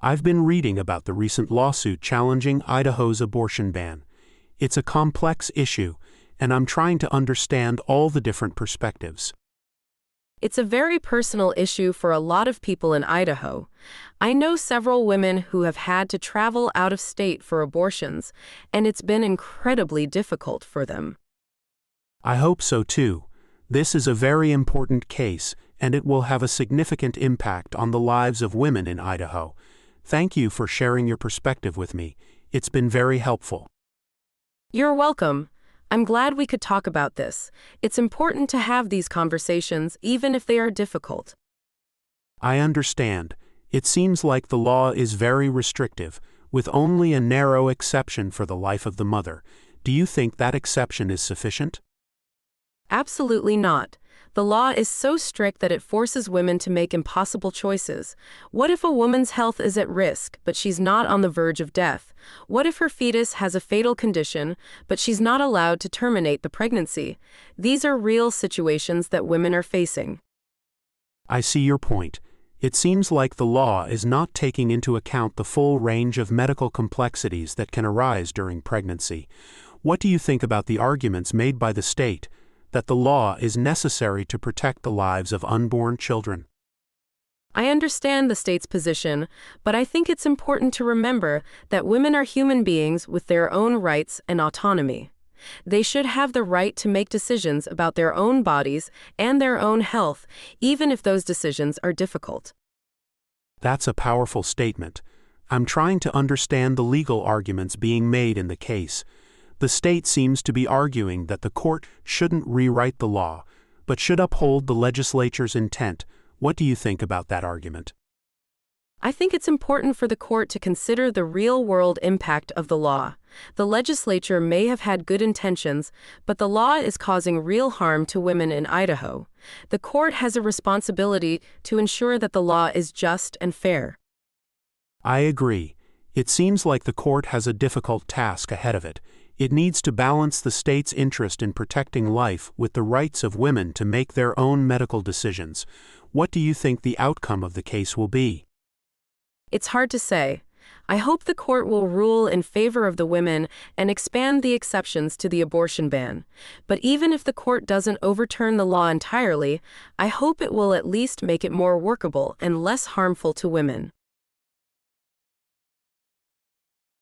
I've been reading about the recent lawsuit challenging Idaho's abortion ban. It's a complex issue, and I'm trying to understand all the different perspectives. It's a very personal issue for a lot of people in Idaho. I know several women who have had to travel out of state for abortions, and it's been incredibly difficult for them. I hope so too. This is a very important case, and it will have a significant impact on the lives of women in Idaho. Thank you for sharing your perspective with me. It's been very helpful. You're welcome. I'm glad we could talk about this. It's important to have these conversations, even if they are difficult. I understand. It seems like the law is very restrictive, with only a narrow exception for the life of the mother. Do you think that exception is sufficient? Absolutely not. The law is so strict that it forces women to make impossible choices. What if a woman's health is at risk, but she's not on the verge of death? What if her fetus has a fatal condition, but she's not allowed to terminate the pregnancy? These are real situations that women are facing. I see your point. It seems like the law is not taking into account the full range of medical complexities that can arise during pregnancy. What do you think about the arguments made by the state that the law is necessary to protect the lives of unborn children? I understand the state's position, but I think it's important to remember that women are human beings with their own rights and autonomy. They should have the right to make decisions about their own bodies and their own health, even if those decisions are difficult. That's a powerful statement. I'm trying to understand the legal arguments being made in the case. The state seems to be arguing that the court shouldn't rewrite the law, but should uphold the legislature's intent. What do you think about that argument? I think it's important for the court to consider the real-world impact of the law. The legislature may have had good intentions, but the law is causing real harm to women in Idaho. The court has a responsibility to ensure that the law is just and fair. I agree. It seems like the court has a difficult task ahead of it. It needs to balance the state's interest in protecting life with the rights of women to make their own medical decisions. What do you think the outcome of the case will be? It's hard to say. I hope the court will rule in favor of the women and expand the exceptions to the abortion ban. But even if the court doesn't overturn the law entirely, I hope it will at least make it more workable and less harmful to women.